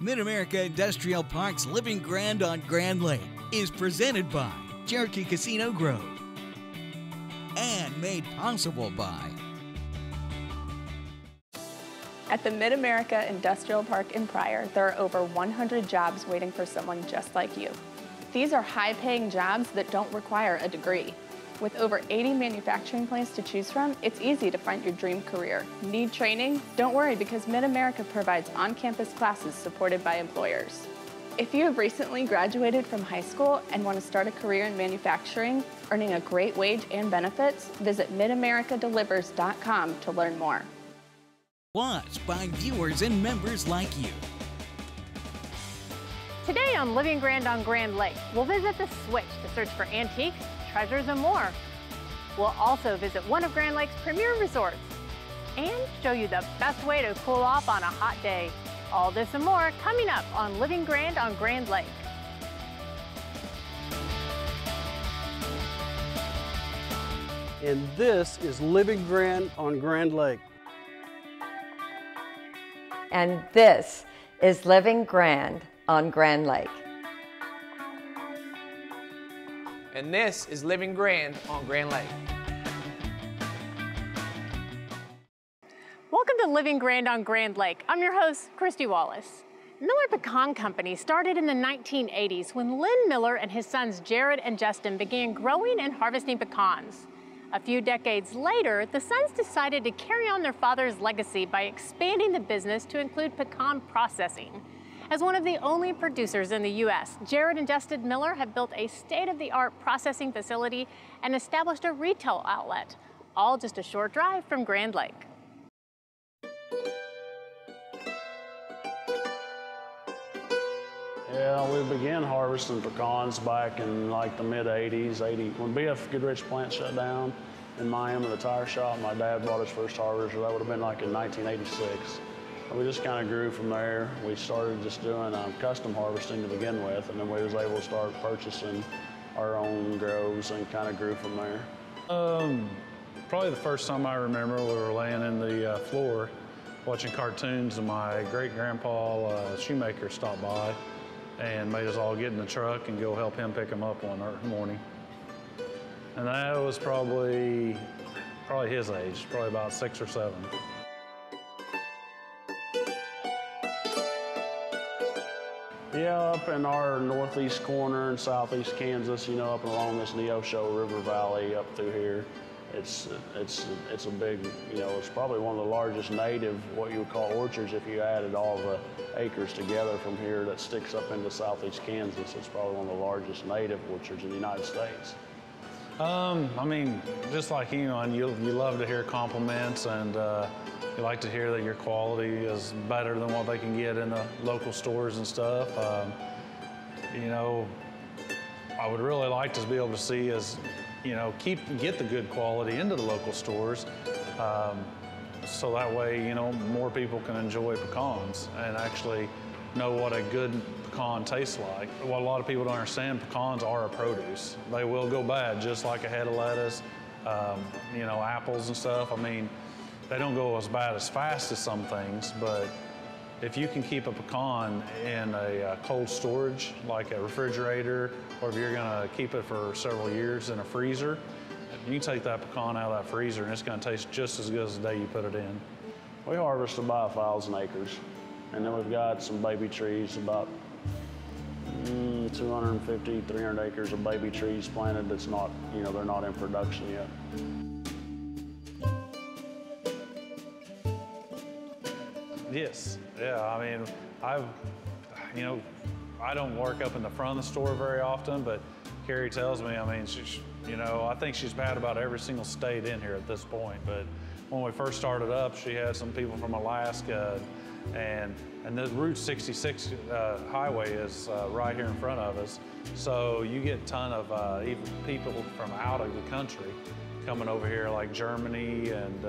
Mid-America Industrial Park's Living Grand on Grand Lake is presented by Cherokee Casino Grove and made possible by At the Mid-America Industrial Park in Pryor, there are over 100 jobs waiting for someone just like you. These are high-paying jobs that don't require a degree. With over 80 manufacturing plants to choose from, it's easy to find your dream career. Need training? Don't worry, because Mid-America provides on-campus classes supported by employers. If you have recently graduated from high school and want to start a career in manufacturing, earning a great wage and benefits, visit midamericadeliver's.com to learn more. Plus by viewers and members like you. Today on Living Grand on Grand Lake, we'll visit the Switch to search for antiques, treasures, and more. We'll also visit one of Grand Lake's premier resorts and show you the best way to cool off on a hot day. All this and more coming up on Living Grand on Grand Lake. And this is Living Grand on Grand Lake. And this is Living Grand on Grand Lake. And this is Living Grand on Grand Lake. Welcome to Living Grand on Grand Lake. I'm your host, Christy Wallace. Miller Pecan Company started in the 1980s when Lynn Miller and his sons Jared and Justin began growing and harvesting pecans. A few decades later, the sons decided to carry on their father's legacy by expanding the business to include pecan processing. As one of the only producers in the U.S., Jared and Justin Miller have built a state-of-the-art processing facility and established a retail outlet, all just a short drive from Grand Lake. Yeah, we began harvesting pecans back in like the mid-'80s, when BF Goodrich plant shut down in Miami, the tire shop. My dad bought his first harvester. That would have been like in 1986. We just kind of grew from there. We started just doing custom harvesting to begin with, and then we was able to start purchasing our own groves and kind of grew from there. Probably the first time I remember, we were laying in the floor watching cartoons, and my great-grandpa shoemaker stopped by and made us all get in the truck and go help him pick them up one morning. And that was probably his age, probably about 6 or 7. Yeah, up in our northeast corner in southeast Kansas, you know, up along this Neosho River Valley up through here, it's a big, you know, it's probably one of the largest native, what you would call orchards if you added all the acres together from here that sticks up into southeast Kansas. It's probably one of the largest native orchards in the United States. I mean, just like anyone, you love to hear compliments, and you like to hear that your quality is better than what they can get in the local stores and stuff. You know, I would really like to be able to see is, you know, get the good quality into the local stores, so that way, you know, more people can enjoy pecans and actually know what a good pecan tastes like. What a lot of people don't understand, pecans are a produce. They will go bad, just like a head of lettuce, you know, apples and stuff. I mean, they don't go as bad as fast as some things, but if you can keep a pecan in a cold storage, like a refrigerator, or if you're gonna keep it for several years in a freezer, you can take that pecan out of that freezer and it's gonna taste just as good as the day you put it in. We harvest about 1,000 acres. And then we've got some baby trees, about 250, 300 acres of baby trees planted that's not, you know, they're not in production yet. Yes, yeah, I mean, you know, I don't work up in the front of the store very often, but Carrie tells me, I mean, you know, I think she's had about every single state in here at this point, but when we first started up, she had some people from Alaska, and the Route 66 highway is right here in front of us. So you get a ton of even people from out of the country coming over here, like Germany and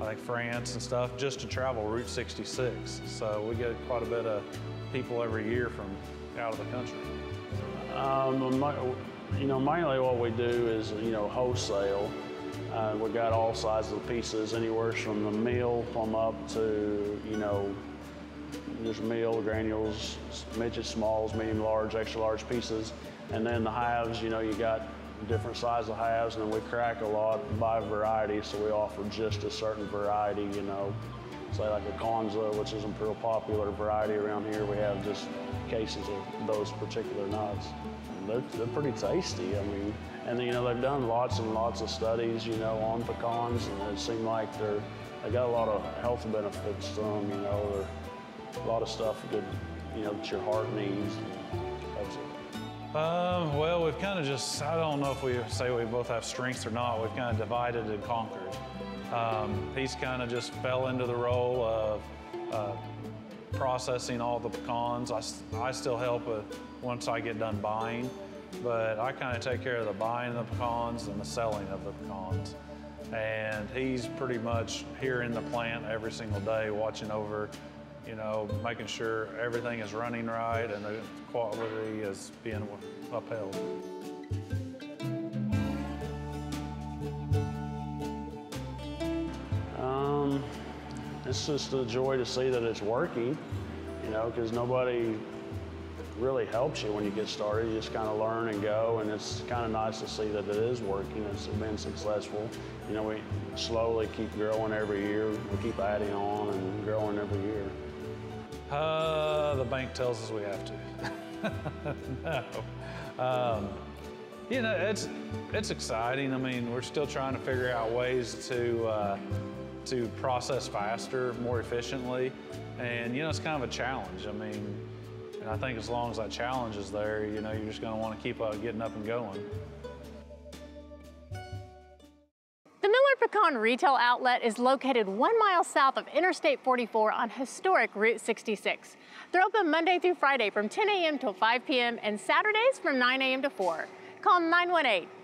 I think France and stuff, just to travel Route 66. So we get quite a bit of people every year from out of the country. You know, mainly what we do is, you know, wholesale. We've got all sizes of pieces, anywhere from the meal plumb up to, you know, There's meal, granules, midget, smalls, medium, large, extra large pieces. And then the halves, you know, you got different size of halves, and then we crack a lot by variety, so we offer just a certain variety, you know. Say like a Konza, which is a real popular variety around here. We have just cases of those particular nuts. They're pretty tasty, I mean. And you know, they've done lots and lots of studies, you know, on pecans, and it seemed like they got a lot of health benefits to them, you know. They're a lot of stuff good, you know, that your heart needs. Well, we've kind of just, I don't know if we say we both have strengths or not. We've kind of divided and conquered. He's kind of just fell into the role of processing all the pecans. I still help once I get done buying, but I kind of take care of the buying of the pecans and the selling of the pecans. And he's pretty much here in the plant every single day watching over, you know, making sure everything is running right and the quality is being upheld. It's just a joy to see that it's working, you know, because nobody really helps you when you get started. You just kind of learn and go, and it's kind of nice to see that it is working. It's been successful. You know, we slowly keep growing every year. We keep adding on and growing every year. The bank tells us we have to. No. You know, it's exciting. I mean, we're still trying to figure out ways to process faster, more efficiently, and you know, it's kind of a challenge. I mean, and I think as long as that challenge is there, you know, you're just going to want to keep getting up and going. The Miller Pecan Retail Outlet is located 1 mile south of Interstate 44 on historic Route 66. They're open Monday through Friday from 10 a.m. till 5 p.m. and Saturdays from 9 a.m. to 4. Call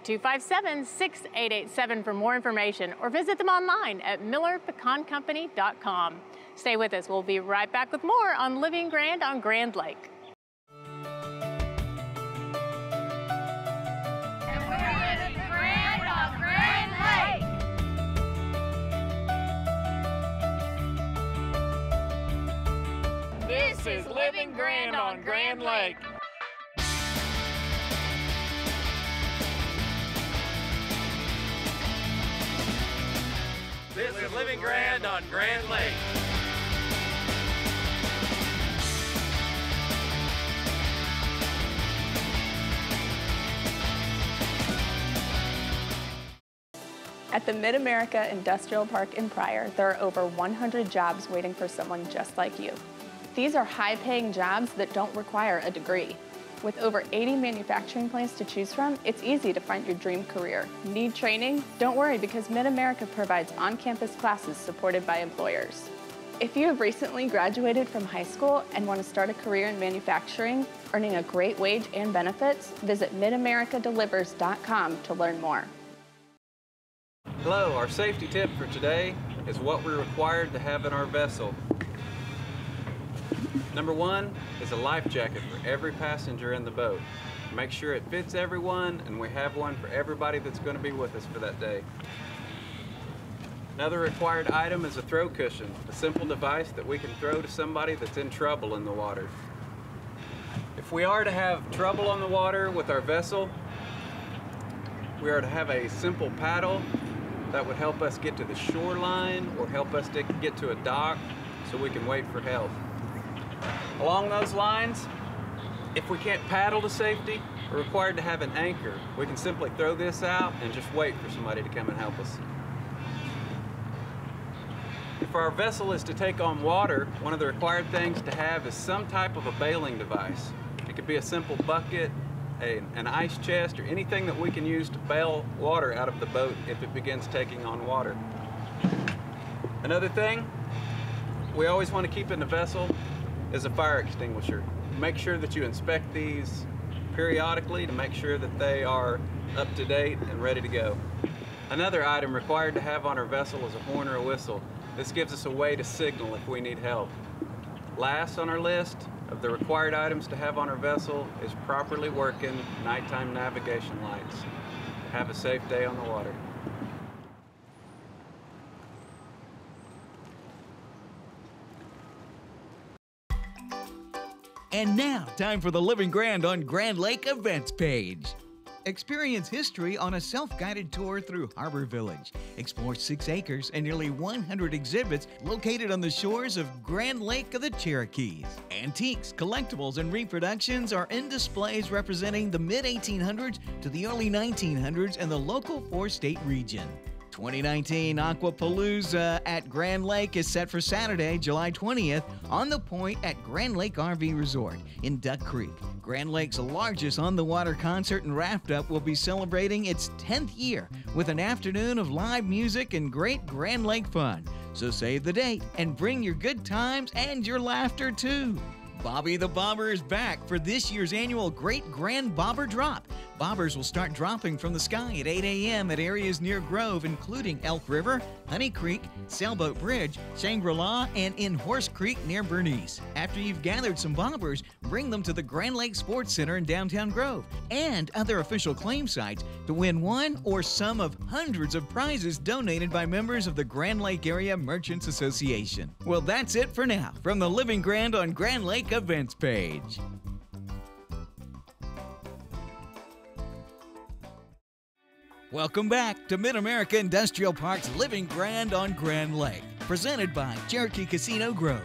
918-257-6887 for more information or visit them online at millerpecancompany.com. Stay with us. We'll be right back with more on Living Grand on Grand Lake. And we're living grand on Grand Lake. This is Living Grand on Grand Lake. This is Living Grand on Grand Lake. At the Mid-America Industrial Park in Pryor, there are over 100 jobs waiting for someone just like you. These are high-paying jobs that don't require a degree. With over 80 manufacturing plants to choose from, it's easy to find your dream career. Need training? Don't worry, because Mid-America provides on-campus classes supported by employers. If you have recently graduated from high school and want to start a career in manufacturing, earning a great wage and benefits, visit midamericadeliver's.com to learn more. Hello, our safety tip for today is what we're required to have in our vessel. Number 1 is a life jacket for every passenger in the boat. Make sure it fits everyone, and we have one for everybody that's going to be with us for that day. Another required item is a throw cushion, a simple device that we can throw to somebody that's in trouble in the water. If we are to have trouble on the water with our vessel, we are to have a simple paddle that would help us get to the shoreline or help us to get to a dock so we can wait for help. Along those lines, if we can't paddle to safety, we're required to have an anchor. We can simply throw this out and just wait for somebody to come and help us. If our vessel is to take on water, one of the required things to have is some type of a bailing device. It could be a simple bucket, an ice chest, or anything that we can use to bail water out of the boat if it begins taking on water. Another thing we always want to keep in the vessel is a fire extinguisher. Make sure that you inspect these periodically to make sure that they are up to date and ready to go. Another item required to have on our vessel is a horn or a whistle. This gives us a way to signal if we need help. Last on our list of the required items to have on our vessel is properly working nighttime navigation lights. Have a safe day on the water. And now, time for the Living Grand on Grand Lake events page. Experience history on a self-guided tour through Harbor Village. Explore 6 acres and nearly 100 exhibits located on the shores of Grand Lake of the Cherokees. Antiques, collectibles, and reproductions are in displays representing the mid-1800s to the early 1900s in the local 4-state region. 2019 Aquapalooza at Grand Lake is set for Saturday, July 20th on the Point at Grand Lake RV Resort in Duck Creek. Grand Lake's largest on-the-water concert and raft-up will be celebrating its 10th year with an afternoon of live music and great Grand Lake fun. So save the date and bring your good times and your laughter too. Bobby the Bobber is back for this year's annual Great Grand Bobber Drop. Bobbers will start dropping from the sky at 8 a.m. at areas near Grove, including Elk River, Honey Creek, Sailboat Bridge, Shangri-La, and in Horse Creek near Bernice. After you've gathered some bobbers, bring them to the Grand Lake Sports Center in downtown Grove and other official claim sites to win one or some of hundreds of prizes donated by members of the Grand Lake Area Merchants Association. Well, that's it for now from the Living Grand on Grand Lake events page. Welcome back to Mid-America Industrial Park's Living Grand on Grand Lake, presented by Cherokee Casino Grove.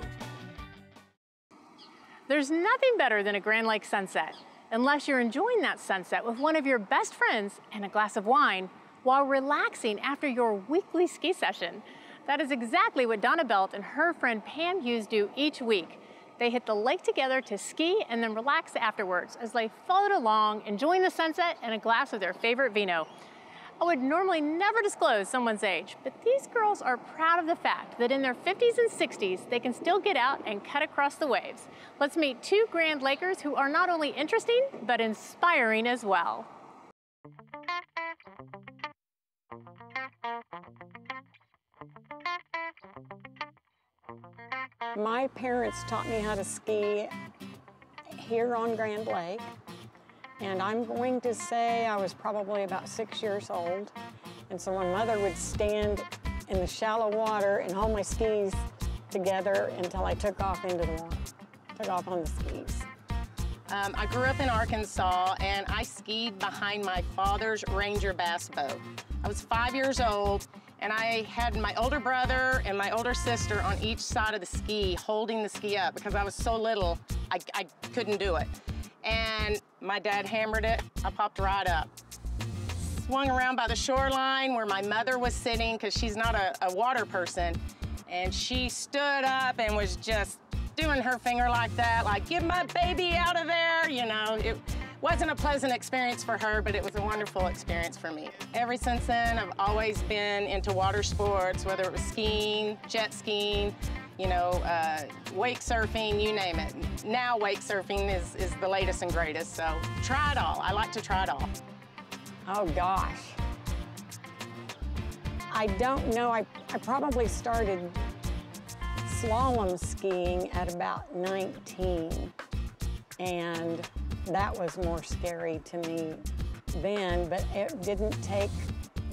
There's nothing better than a Grand Lake sunset, unless you're enjoying that sunset with one of your best friends and a glass of wine while relaxing after your weekly ski session. That is exactly what Donna Belt and her friend Pam Hughes do each week. They hit the lake together to ski and then relax afterwards as they float along, enjoying the sunset and a glass of their favorite vino. I would normally never disclose someone's age, but these girls are proud of the fact that in their 50s and 60s, they can still get out and cut across the waves. Let's meet 2 Grand Lakers who are not only interesting, but inspiring as well. My parents taught me how to ski here on Grand Lake. And I'm going to say I was probably about 6 years old. And so my mother would stand in the shallow water and hold my skis together until I took off into the water, took off on the skis. I grew up in Arkansas and I skied behind my father's Ranger bass boat. I was 5 years old and I had my older brother and my older sister on each side of the ski holding the ski up because I was so little I couldn't do it. And my dad hammered it, I popped right up. Swung around by the shoreline where my mother was sitting because she's not a water person. And she stood up and was just doing her finger like that, like, get my baby out of there. You know, it wasn't a pleasant experience for her, but it was a wonderful experience for me. Ever since then, I've always been into water sports, whether it was skiing, jet skiing, you know, wake surfing, you name it. Now wake surfing is the latest and greatest, so try it all. I like to try it all. Oh gosh. I don't know, I probably started slalom skiing at about 19, and that was more scary to me then, but it didn't take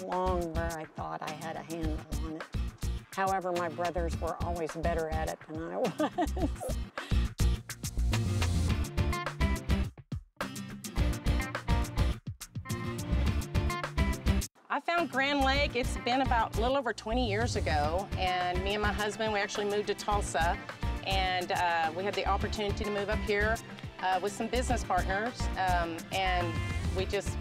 long where I thought I had a handle on it. However, my brothers were always better at it than I was. I found Grand Lake, it's been about a little over 20 years ago, and me and my husband, we actually moved to Tulsa, and we had the opportunity to move up here with some business partners, and we just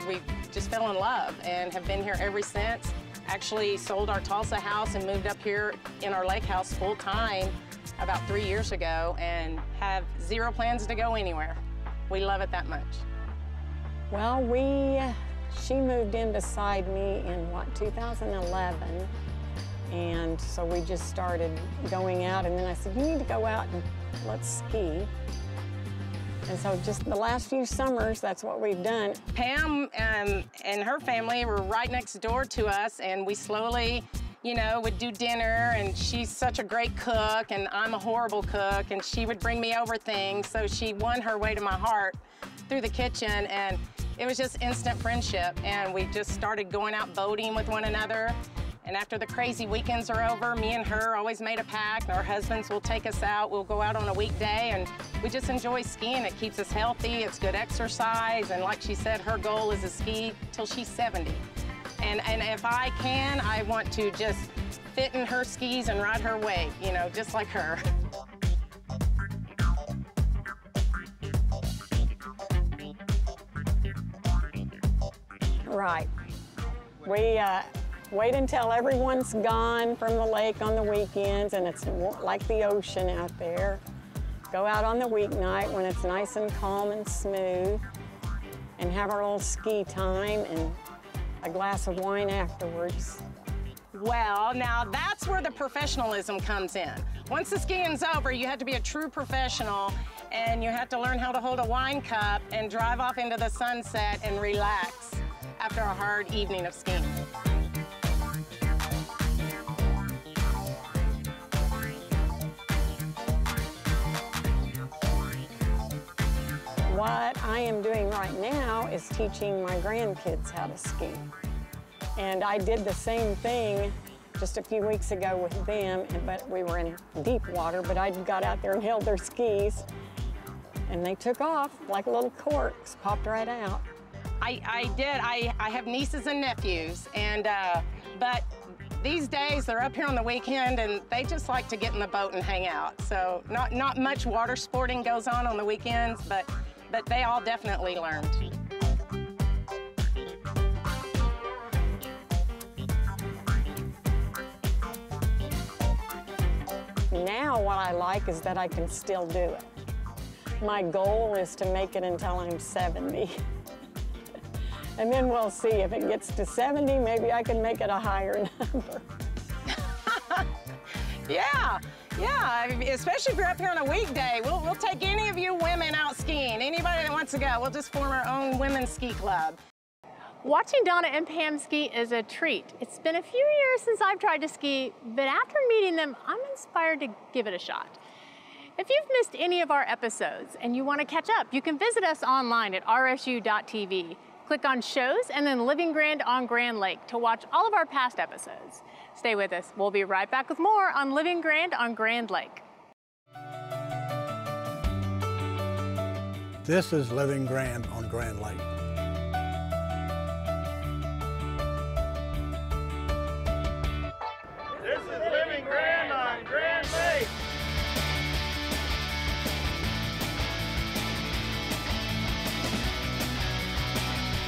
fell in love and have been here ever since. Actually sold our Tulsa house and moved up here in our lake house full time about 3 years ago and have zero plans to go anywhere. We love it that much. Well, she moved in beside me in, 2011. And so we just started going out, and then I said, you need to go out and let's ski. And so just the last few summers, that's what we've done. Pam and her family were right next door to us, and we slowly, you know, would do dinner, and she's such a great cook, and I'm a horrible cook, and she would bring me over things, so she won her way to my heart through the kitchen, and it was just instant friendship, and we just started going out boating with one another, And after the crazy weekends are over, me and her always made a pact. Our husbands will take us out. We'll go out on a weekday, and we just enjoy skiing. It keeps us healthy. It's good exercise. And like she said, her goal is to ski till she's 70. And if I can, I want to just fit in her skis and ride her wake, you know, just like her. Right. We wait until everyone's gone from the lake on the weekends and it's like the ocean out there. Go out on the weeknight when it's nice and calm and smooth and have our little ski time and a glass of wine afterwards. Well, now that's where the professionalism comes in. Once the skiing's over, you have to be a true professional and you have to learn how to hold a wine cup and drive off into the sunset and relax after a hard evening of skiing. What I am doing right now is teaching my grandkids how to ski. And I did the same thing just a few weeks ago with them, but we were in deep water, but I got out there and held their skis, and they took off like little corks, popped right out. I did. I have nieces and nephews, and but these days they're up here on the weekend and they just like to get in the boat and hang out. So not much water sporting goes on the weekends, but they all definitely learned. Now what I like is that I can still do it. My goal is to make it until I'm 70. And then we'll see. If it gets to 70, maybe I can make it a higher number. Yeah, especially if you're up here on a weekday. We'll take any of you women out skiing. Anybody that wants to go, we'll just form our own women's ski club. Watching Donna and Pam ski is a treat. It's been a few years since I've tried to ski, but after meeting them, I'm inspired to give it a shot. If you've missed any of our episodes and you want to catch up, you can visit us online at rsu.tv. Click on shows and then Living Grand on Grand Lake to watch all of our past episodes. Stay with us. We'll be right back with more on Living Grand on Grand Lake. This is Living Grand on Grand Lake. This is Living Grand on Grand Lake.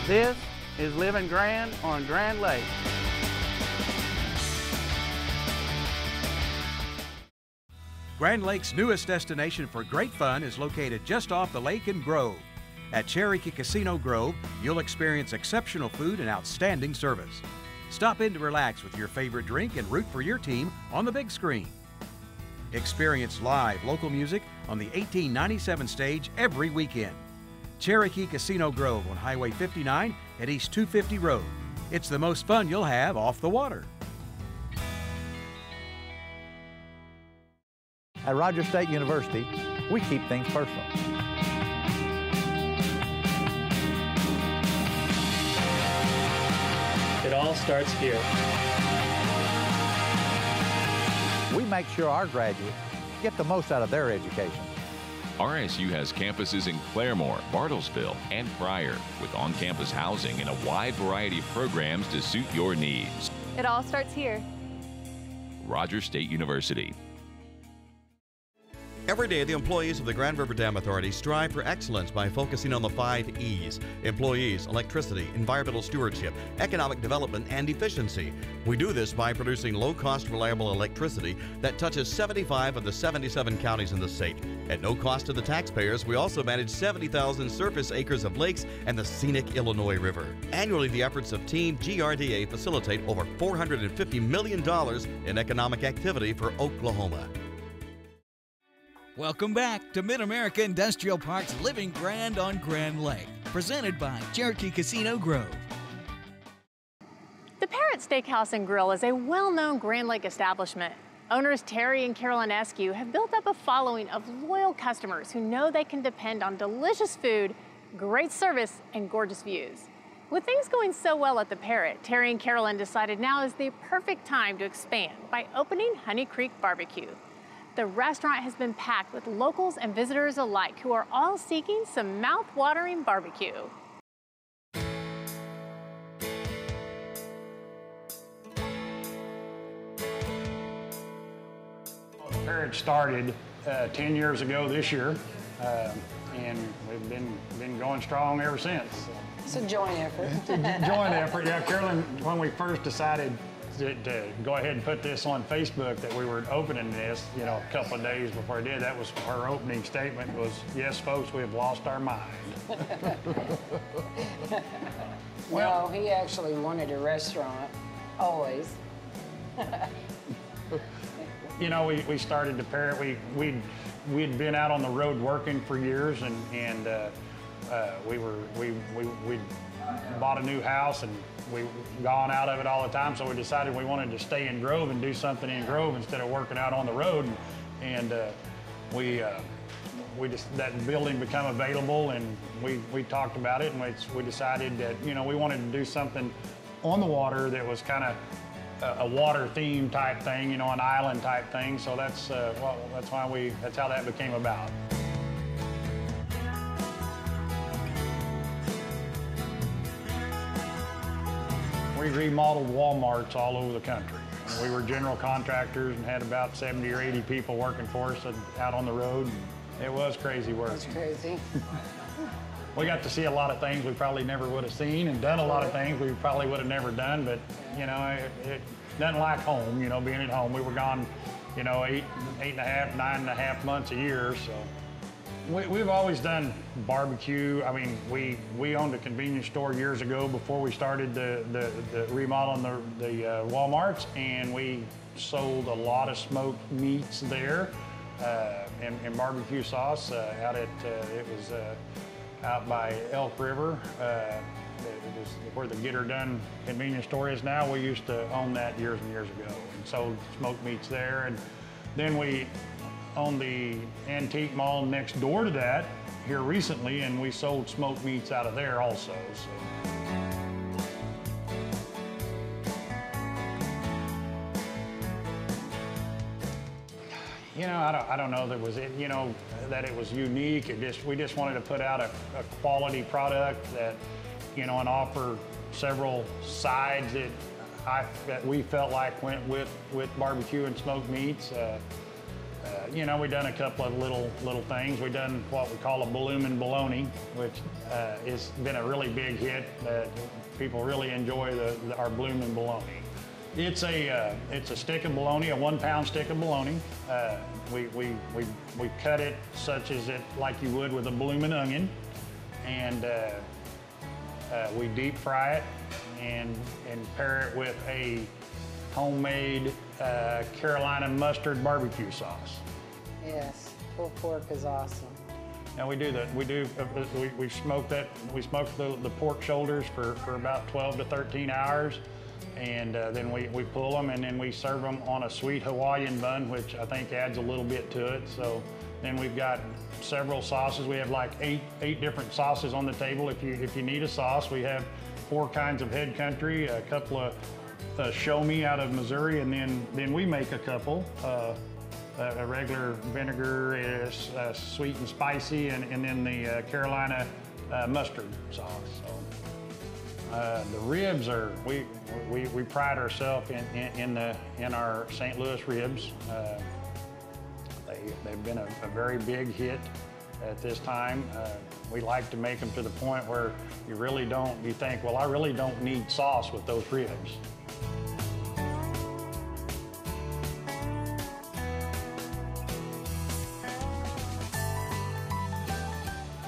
This is Living Grand on Grand Lake. Grand Lake's newest destination for great fun is located just off the lake in Grove. At Cherokee Casino Grove, you'll experience exceptional food and outstanding service. Stop in to relax with your favorite drink and root for your team on the big screen. Experience live local music on the 1897 stage every weekend. Cherokee Casino Grove on Highway 59 at East 250 Road. It's the most fun you'll have off the water. At Rogers State University, we keep things personal. It all starts here. We make sure our graduates get the most out of their education. RSU has campuses in Claremore, Bartlesville, and Pryor, with on-campus housing and a wide variety of programs to suit your needs. It all starts here. Rogers State University. Every day, the employees of the Grand River Dam Authority strive for excellence by focusing on the 5 E's: employees, electricity, environmental stewardship, economic development, and efficiency. We do this by producing low-cost, reliable electricity that touches 75 of the 77 counties in the state. At no cost to the taxpayers, we also manage 70,000 surface acres of lakes and the scenic Illinois River. Annually, the efforts of Team GRDA facilitate over $450 million in economic activity for Oklahoma. Welcome back to Mid-America Industrial Park's Living Grand on Grand Lake, presented by Cherokee Casino Grove. The Parrot Steakhouse and Grill is a well-known Grand Lake establishment. Owners Terry and Carolyn Eskew have built up a following of loyal customers who know they can depend on delicious food, great service, and gorgeous views. With things going so well at the Parrot, Terry and Carolyn decided now is the perfect time to expand by opening Honey Creek BBQ. The restaurant has been packed with locals and visitors alike who are all seeking some mouth-watering barbecue. The Parrot started 10 years ago this year, and we've been going strong ever since. It's a joint effort. It's a joint effort. Yeah, Carolyn, when we first decided to go ahead and put this on Facebook that we were opening this, you know, a couple of days before I did, that was her opening statement was, "Yes, folks, we have lost our mind." Well, he actually wanted a restaurant, always. You know, we started the Parrot. We'd been out on the road working for years, and we bought a new house, and we've gone out of it all the time. So we decided we wanted to stay in Grove and do something in Grove instead of working out on the road. And that building became available, and we talked about it, and we decided that, you know, we wanted to do something on the water that was kind of a water theme type thing, you know, an island type thing. So that's how that became about. We remodeled Walmarts all over the country. We were general contractors and had about 70 or 80 people working for us out on the road. It was crazy work. That's crazy. We got to see a lot of things we probably never would have seen, and done a lot of things we probably would have never done, but, you know, it nothing like home, you know, being at home. We were gone, you know, 9.5 months a year, so. We've always done barbecue. I mean, we owned a convenience store years ago before we started the remodeling the Walmarts, and we sold a lot of smoked meats there and barbecue sauce out at out by Elk River. It was where the Get Her Done convenience store is now. We used to own that years and years ago and sold smoked meats there, and then we owned the antique mall next door to that here recently, and we sold smoked meats out of there also. So. You know, I don't know that was it. You know, that it was unique. We just wanted to put out a quality product that, you know, and offer several sides that we felt like went with barbecue and smoked meats. You know, we've done a couple of little things. We've done what we call a bloomin' bologna, which has been a really big hit. People really enjoy our bloomin' bologna. It's a stick of bologna, a 1 pound stick of bologna. We cut it such as it like you would with a bloomin' onion, and we deep fry it and pair it with a homemade Carolina mustard barbecue sauce. Yes, pulled pork is awesome. Now we smoke that. We smoke the pork shoulders for about 12 to 13 hours, and then we pull them, and then we serve them on a sweet Hawaiian bun, which I think adds a little bit to it. So then we've got several sauces. We have like eight different sauces on the table. If you need a sauce, we have 4 kinds of head country, a couple of show me out of Missouri, and then we make a couple. A regular vinegar is sweet and spicy, and then the Carolina mustard sauce. So the ribs are we pride ourselves in our St. Louis ribs. They've been a very big hit at this time. We like to make them to the point where you think, well, I really don't need sauce with those ribs.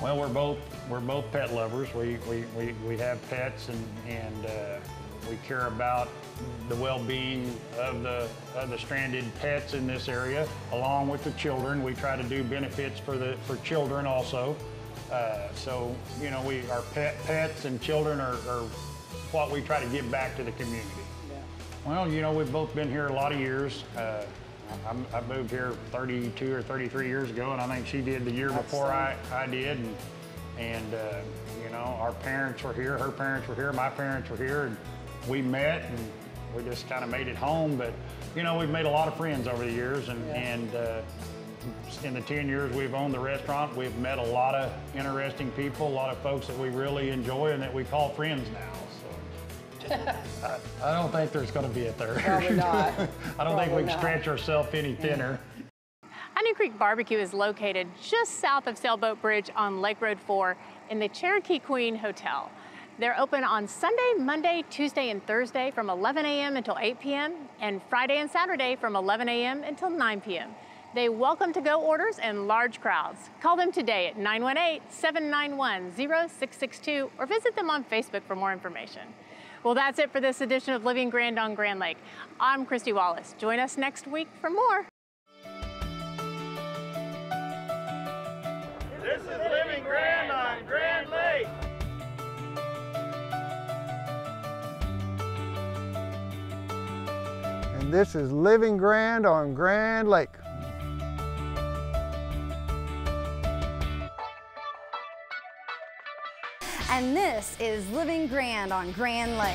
Well, we're both pet lovers. We have pets, and we care about the well-being of the stranded pets in this area, along with the children. We try to do benefits for children also. So, you know, our pets and children are what we try to give back to the community. Yeah. Well, you know, we've both been here a lot of years. I moved here 32 or 33 years ago, and I think she did the year before I did. And you know, our parents were here, her parents were here, my parents were here, and we met and we just kind of made it home. But you know, we've made a lot of friends over the years, and in the 10 years we've owned the restaurant, we've met a lot of interesting people, a lot of folks that we really enjoy and that we call friends now. So I don't think there's going to be a third. Probably not. I don't think we can stretch ourselves any thinner. Honey Creek BBQ is located just south of Sailboat Bridge on Lake Road 4 in the Cherokee Queen Hotel. They're open on Sunday, Monday, Tuesday, and Thursday from 11 a.m. until 8 p.m. and Friday and Saturday from 11 a.m. until 9 p.m. They welcome to-go orders and large crowds. Call them today at 918-791-0662 or visit them on Facebook for more information. Well, that's it for this edition of Living Grand on Grand Lake. I'm Christy Wallace. Join us next week for more. This is Living Grand on Grand Lake. And this is Living Grand on Grand Lake. And this is Living Grand on Grand Lake.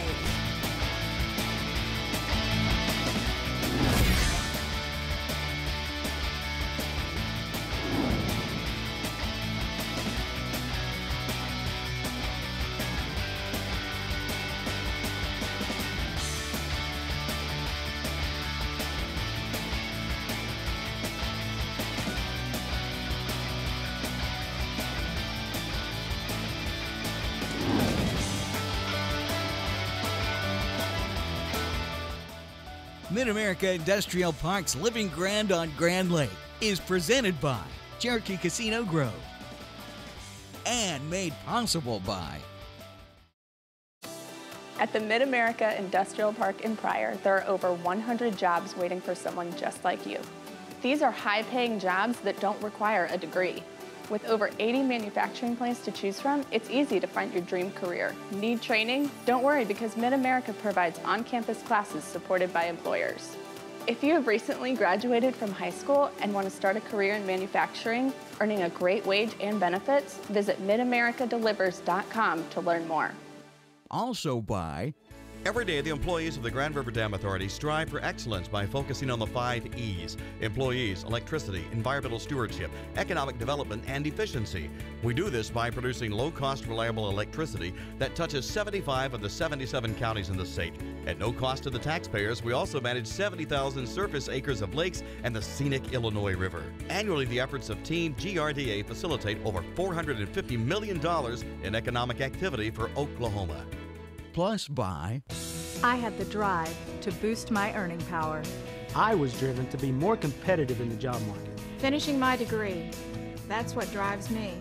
Mid-America Industrial Park's Living Grand on Grand Lake is presented by Cherokee Casino Grove and made possible by At the Mid-America Industrial Park in Pryor, there are over 100 jobs waiting for someone just like you. These are high-paying jobs that don't require a degree. With over 80 manufacturing plants to choose from, it's easy to find your dream career. Need training? Don't worry, because Mid-America provides on-campus classes supported by employers. If you have recently graduated from high school and want to start a career in manufacturing, earning a great wage and benefits, visit midamericadeliver's.com to learn more. Also by Every day, the employees of the Grand River Dam Authority strive for excellence by focusing on the 5 E's: employees, electricity, environmental stewardship, economic development, and efficiency. We do this by producing low-cost, reliable electricity that touches 75 of the 77 counties in the state. At no cost to the taxpayers, we also manage 70,000 surface acres of lakes and the scenic Illinois River. Annually, the efforts of Team GRDA facilitate over $450 million in economic activity for Oklahoma. Plus by I had the drive to boost my earning power. I was driven to be more competitive in the job market. Finishing my degree, that's what drives me.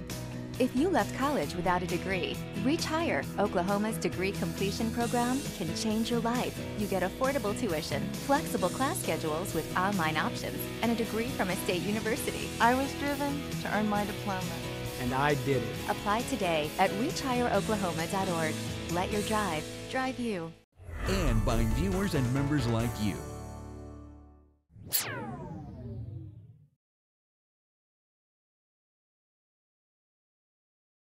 If you left college without a degree, Reach Higher, Oklahoma's degree completion program, can change your life. You get affordable tuition, flexible class schedules with online options, and a degree from a state university. I was driven to earn my diploma. And I did it. Apply today at reachhigheroklahoma.org. Let your drive drive you. and by viewers and members like you.